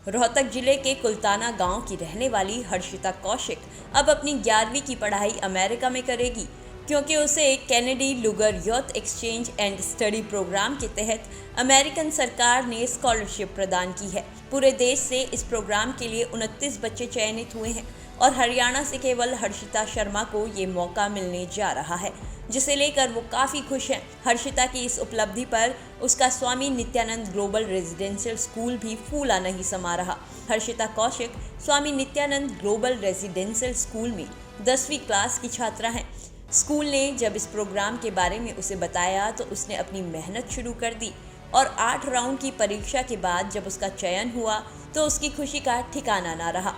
रोहतक जिले के कुल्ताना गांव की रहने वाली हर्षिता कौशिक अब अपनी 11वीं की पढ़ाई अमेरिका में करेगी, क्योंकि उसे Kennedy Lugar youth exchange and study programme के तहत अमेरिकन सरकार ने स्कॉलरशिप प्रदान की है। पूरे देश से इस प्रोग्राम के लिए 29 बच्चे चयनित हुए हैं और हरियाणा से केवल हर्षिता शर्मा को ये मौका मिलने जा रहा है, जिसे लेकर वो काफ़ी खुश हैं। हर्षिता की इस उपलब्धि पर उसका स्वामी नित्यानंद ग्लोबल रेजिडेंशियल स्कूल भी फूला नहीं समा रहा। हर्षिता कौशिक स्वामी नित्यानंद ग्लोबल रेजिडेंशियल स्कूल में 10वीं क्लास की छात्रा हैं। स्कूल ने जब इस प्रोग्राम के बारे में उसे बताया तो उसने अपनी मेहनत शुरू कर दी और 8 राउंड की परीक्षा के बाद जब उसका चयन हुआ तो उसकी खुशी का ठिकाना ना रहा।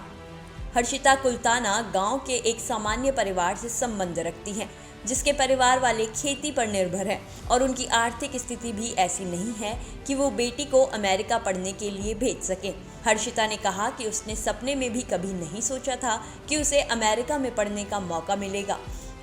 हर्षिता कुल्ताना गांव के एक सामान्य परिवार से संबंध रखती हैं, जिसके परिवार वाले खेती पर निर्भर हैं और उनकी आर्थिक स्थिति भी ऐसी नहीं है कि वो बेटी को अमेरिका पढ़ने के लिए भेज सकें। हर्षिता ने कहा कि उसने सपने में भी कभी नहीं सोचा था कि उसे अमेरिका में पढ़ने का मौका मिलेगा,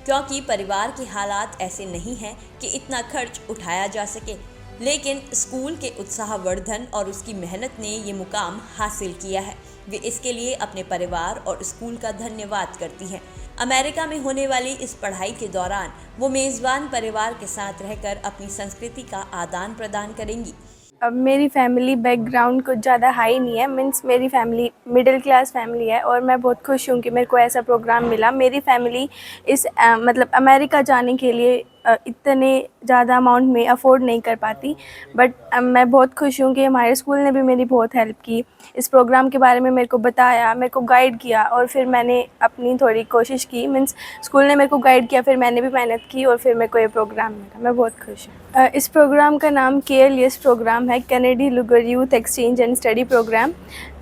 क्योंकि परिवार के हालात ऐसे नहीं हैं कि इतना खर्च उठाया जा सके। लेकिन स्कूल के उत्साहवर्धन और उसकी मेहनत ने ये मुकाम हासिल किया है। वे इसके लिए अपने परिवार और स्कूल का धन्यवाद करती हैं। अमेरिका में होने वाली इस पढ़ाई के दौरान वो मेज़बान परिवार के साथ रहकर अपनी संस्कृति का आदान प्रदान करेंगी। अब मेरी फैमिली बैकग्राउंड कुछ ज़्यादा हाई नहीं है, मीन्स मेरी फैमिली मिडिल क्लास फैमिली है और मैं बहुत खुश हूँ कि मेरे को ऐसा प्रोग्राम मिला। मेरी फैमिली इस मतलब अमेरिका जाने के लिए इतने ज़्यादा अमाउंट में अफोर्ड नहीं कर पाती, बट मैं बहुत खुश हूँ कि हमारे स्कूल ने भी मेरी बहुत हेल्प की। इस प्रोग्राम के बारे में मेरे को बताया, मेरे को गाइड किया और फिर मैंने अपनी थोड़ी कोशिश की। मीन्स स्कूल ने मेरे को गाइड किया, फिर मैंने भी मेहनत की और फिर मेरे को ये प्रोग्राम मिला। मैं बहुत खुश हूँ। इस प्रोग्राम का नाम KLES प्रोग्राम है, Kennedy Lugar youth exchange and study programme.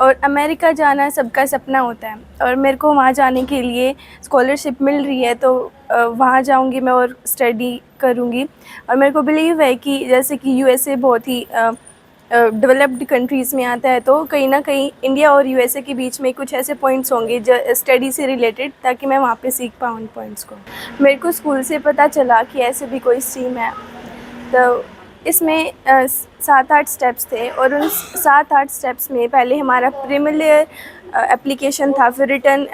और अमेरिका जाना सबका सपना होता है और मेरे को वहाँ जाने के लिए स्कॉलरशिप मिल रही है, तो वहाँ जाऊँगी मैं और स्टडी करूँगी। और मेरे को बिलीव है कि जैसे कि USA बहुत ही डेवलप्ड कंट्रीज़ में आता है, तो कहीं ना कहीं इंडिया और USA के बीच में कुछ ऐसे पॉइंट्स होंगे जो स्टडी से रिलेटेड, ताकि मैं वहाँ पे सीख पाऊँ उन पॉइंट्स को। मेरे को स्कूल से पता चला कि ऐसे भी कोई स्ट्रीम है, तो इसमें 7-8 स्टेप्स थे और उन 7-8 स्टेप्स में पहले हमारा प्रीलिमिनरी एप्लीकेशन था, फिर रिटन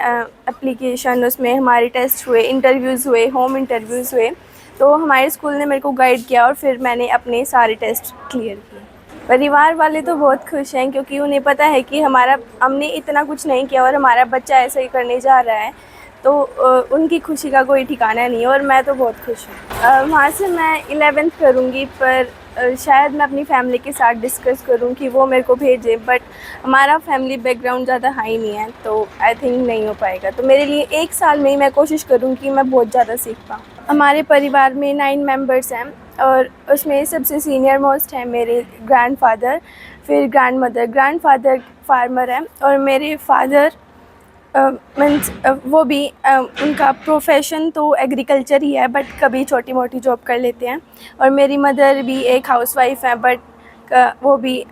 एप्लीकेशन, उसमें हमारे टेस्ट हुए, इंटरव्यूज़ हुए, होम इंटरव्यूज़ हुए। तो हमारे स्कूल ने मेरे को गाइड किया और फिर मैंने अपने सारे टेस्ट क्लियर किए। परिवार वाले तो बहुत खुश हैं, क्योंकि उन्हें पता है कि हमने इतना कुछ नहीं किया और हमारा बच्चा ऐसा ही करने जा रहा है, तो उनकी खुशी का कोई ठिकाना नहीं है और मैं तो बहुत खुश हूँ। वहाँ से मैं 11th करूँगी, पर शायद मैं अपनी फैमिली के साथ डिस्कस करूँ कि वो मेरे को भेजे, बट हमारा फैमिली बैकग्राउंड ज़्यादा हाई नहीं है, तो आई थिंक नहीं हो पाएगा। तो मेरे लिए 1 साल में ही मैं कोशिश करूँ कि मैं बहुत ज़्यादा सीख पाऊँ। हमारे परिवार में 9 मेंबर्स हैं और उसमें सबसे सीनियर मोस्ट है मेरे ग्रैंडफादर, फिर ग्रैंडमदर। ग्रैंडफादर फार्मर हैं और मेरे फादर मीन्स वो भी उनका प्रोफेशन तो एग्रीकल्चर ही है, बट कभी छोटी मोटी जॉब कर लेते हैं। और मेरी मदर भी एक हाउसवाइफ है, बट वो भी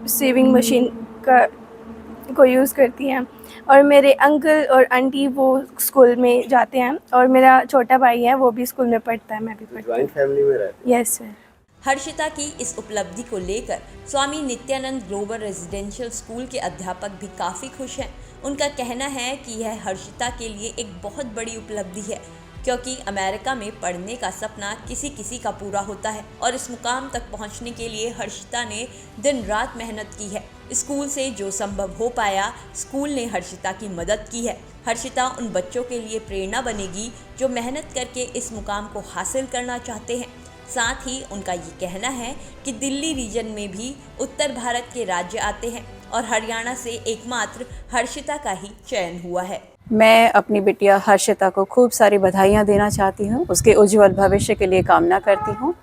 सेविंग मशीन को यूज़ करती हैं। और मेरे अंकल और आंटी वो स्कूल में जाते हैं और मेरा छोटा भाई है, वो भी स्कूल में पढ़ता है, मैं भी पढ़ती हूँ। जॉइंट फैमिली में रहते हैं? Yes sir. हर्षिता की इस उपलब्धि को लेकर स्वामी नित्यानंद ग्लोबल रेजिडेंशियल स्कूल के अध्यापक भी काफ़ी खुश हैं। उनका कहना है कि यह हर्षिता के लिए एक बहुत बड़ी उपलब्धि है, क्योंकि अमेरिका में पढ़ने का सपना किसी किसी का पूरा होता है और इस मुकाम तक पहुंचने के लिए हर्षिता ने दिन रात मेहनत की है। स्कूल से जो संभव हो पाया, स्कूल ने हर्षिता की मदद की है। हर्षिता उन बच्चों के लिए प्रेरणा बनेगी जो मेहनत करके इस मुकाम को हासिल करना चाहते हैं। साथ ही उनका ये कहना है कि दिल्ली रीजन में भी उत्तर भारत के राज्य आते हैं और हरियाणा से एकमात्र हर्षिता का ही चयन हुआ है। मैं अपनी बिटिया हर्षिता को खूब सारी बधाइयाँ देना चाहती हूँ, उसके उज्जवल भविष्य के लिए कामना करती हूँ।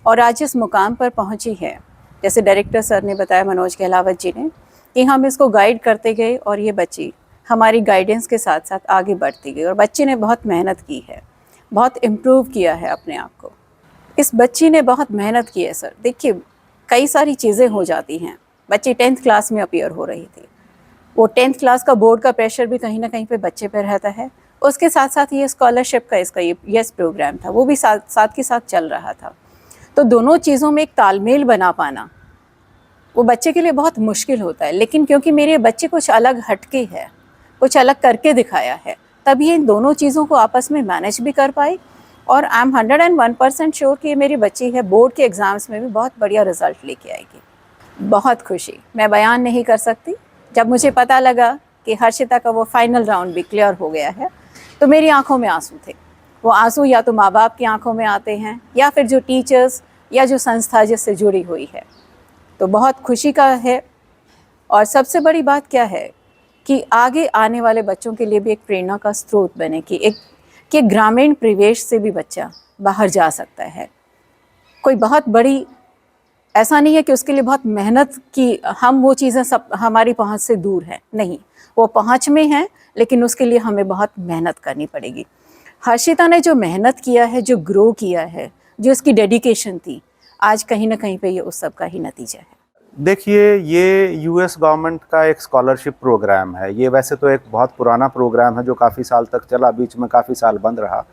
और आज इस मुकाम पर पहुँची है, जैसे डायरेक्टर सर ने बताया, मनोज गहलावत जी ने, कि हम इसको गाइड करते गए और ये बच्ची हमारी गाइडेंस के साथ साथ आगे बढ़ती गई और बच्ची ने बहुत मेहनत की है, बहुत इम्प्रूव किया है अपने आप को। इस बच्ची ने बहुत मेहनत की है सर। देखिए, कई सारी चीज़ें हो जाती हैं। बच्ची 10th क्लास में अपीयर हो रही थी, वो 10th क्लास का बोर्ड का प्रेशर भी कहीं ना कहीं पे बच्चे पर रहता है। उसके साथ साथ ये स्कॉलरशिप का इसका ये यस प्रोग्राम था, वो भी साथ के साथ चल रहा था। तो दोनों चीज़ों में एक तालमेल बना पाना वो बच्चे के लिए बहुत मुश्किल होता है, लेकिन क्योंकि मेरे बच्चे कुछ अलग हटके है, कुछ अलग करके दिखाया है, तभी इन दोनों चीज़ों को आपस में मैनेज भी कर पाई। और आई एम 101% श्योर कि ये मेरी बच्ची है बोर्ड के एग्ज़ाम्स में भी बहुत बढ़िया रिजल्ट लेके आएगी। बहुत खुशी मैं बयान नहीं कर सकती। जब मुझे पता लगा कि हर्षिता का वो फाइनल राउंड भी क्लियर हो गया है, तो मेरी आंखों में आंसू थे। वो आंसू या तो माँ बाप की आंखों में आते हैं या फिर जो टीचर्स या जो संस्था जिससे जुड़ी हुई है, तो बहुत खुशी का है। और सबसे बड़ी बात क्या है कि आगे आने वाले बच्चों के लिए भी एक प्रेरणा का स्रोत बने कि ग्रामीण परिवेश से भी बच्चा बाहर जा सकता है। कोई बहुत बड़ी ऐसा नहीं है कि उसके लिए बहुत मेहनत की हम वो चीज़ें सब हमारी पहुंच से दूर हैं, नहीं, वो पहुंच में हैं, लेकिन उसके लिए हमें बहुत मेहनत करनी पड़ेगी। हर्षिता ने जो मेहनत किया है, जो ग्रो किया है, जो इसकी डेडिकेशन थी, आज कहीं ना कहीं पे ये उस सब का ही नतीजा है। देखिए, ये यूएस गवर्नमेंट का एक स्कॉलरशिप प्रोग्राम है। ये वैसे तो एक बहुत पुराना प्रोग्राम है जो काफ़ी साल तक चला, बीच में काफ़ी साल बंद रहा।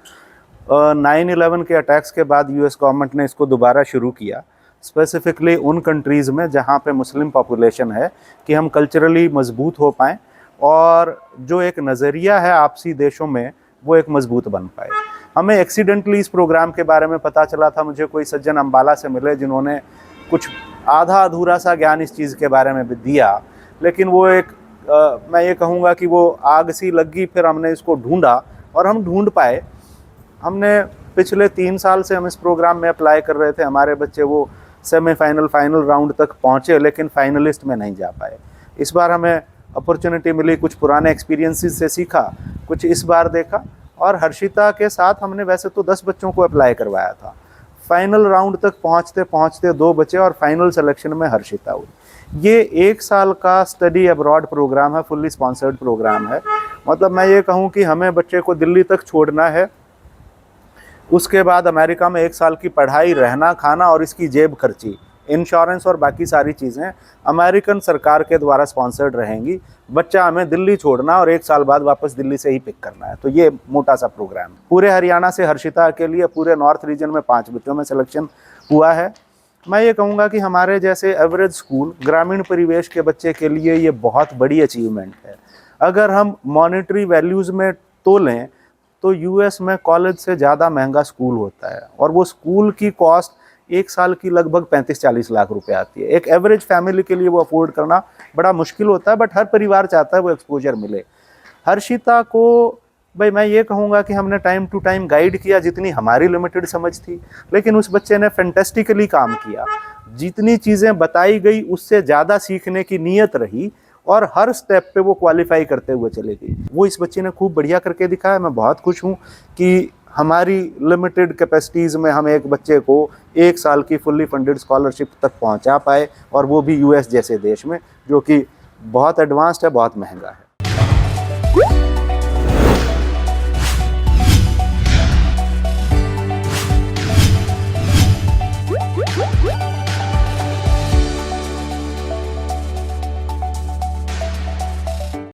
9/11 के अटैक्स के बाद यूएस गवर्नमेंट ने इसको दोबारा शुरू किया, स्पेसिफिकली उन कंट्रीज़ में जहाँ पे मुस्लिम पॉपुलेशन है, कि हम कल्चरली मजबूत हो पाएँ और जो एक नज़रिया है आपसी देशों में वो एक मजबूत बन पाए। हमें एक्सीडेंटली इस प्रोग्राम के बारे में पता चला था। मुझे कोई सज्जन अम्बाला से मिले जिन्होंने कुछ आधा अधूरा सा ज्ञान इस चीज़ के बारे में भी दिया, लेकिन वो एक मैं ये कहूँगा कि वो आग सी लगी। फिर हमने इसको ढूंढा और हम ढूंढ पाए। हमने पिछले 3 साल से हम इस प्रोग्राम में अप्लाई कर रहे थे। हमारे बच्चे वो सेमीफाइनल फाइनल राउंड तक पहुँचे, लेकिन फाइनलिस्ट में नहीं जा पाए। इस बार हमें अपॉर्चुनिटी मिली, कुछ पुराने एक्सपीरियंसेस से सीखा, कुछ इस बार देखा। और हर्षिता के साथ हमने वैसे तो 10 बच्चों को अप्लाई करवाया था। फाइनल राउंड तक पहुंचते पहुंचते 2 बचे और फाइनल सिलेक्शन में हर्षिता हुई। ये 1 साल का स्टडी अब्रॉड प्रोग्राम है, फुल्ली स्पॉन्सर्ड प्रोग्राम है। मतलब मैं ये कहूँ कि हमें बच्चे को दिल्ली तक छोड़ना है, उसके बाद अमेरिका में 1 साल की पढ़ाई, रहना, खाना और इसकी जेब खर्ची, इंश्योरेंस और बाकी सारी चीज़ें अमेरिकन सरकार के द्वारा स्पॉन्सर्ड रहेंगी। बच्चा हमें दिल्ली छोड़ना और 1 साल बाद वापस दिल्ली से ही पिक करना है। तो ये मोटा सा प्रोग्राम है। पूरे हरियाणा से हर्षिता के लिए पूरे नॉर्थ रीजन में 5 बच्चों में सिलेक्शन हुआ है। मैं ये कहूँगा कि हमारे जैसे एवरेज स्कूल, ग्रामीण परिवेश के बच्चे के लिए ये बहुत बड़ी अचीवमेंट है। अगर हम मॉनेटरी वैल्यूज़ में तोलें तो यूएस में कॉलेज से ज़्यादा महंगा स्कूल होता है, और वो स्कूल की कॉस्ट 1 साल की लगभग 35-40 लाख रुपए आती है। एक एवरेज फैमिली के लिए वो अफोर्ड करना बड़ा मुश्किल होता है, बट हर परिवार चाहता है वो एक्सपोजर मिले। हर्षिता को भाई मैं ये कहूँगा कि हमने टाइम टू टाइम गाइड किया जितनी हमारी लिमिटेड समझ थी, लेकिन उस बच्चे ने फैंटेस्टिकली काम किया। जितनी चीज़ें बताई गई उससे ज़्यादा सीखने की नीयत रही और हर स्टेप पे वो क्वालिफाई करते हुए चले गई। वो इस बच्चे ने खूब बढ़िया करके दिखाया। मैं बहुत खुश हूँ कि हमारी लिमिटेड कैपेसिटीज़ में हम एक बच्चे को 1 साल की फुल्ली फंडेड स्कॉलरशिप तक पहुंचा पाए, और वो भी यूएस जैसे देश में, जो कि बहुत एडवांस्ड है, बहुत महंगा है।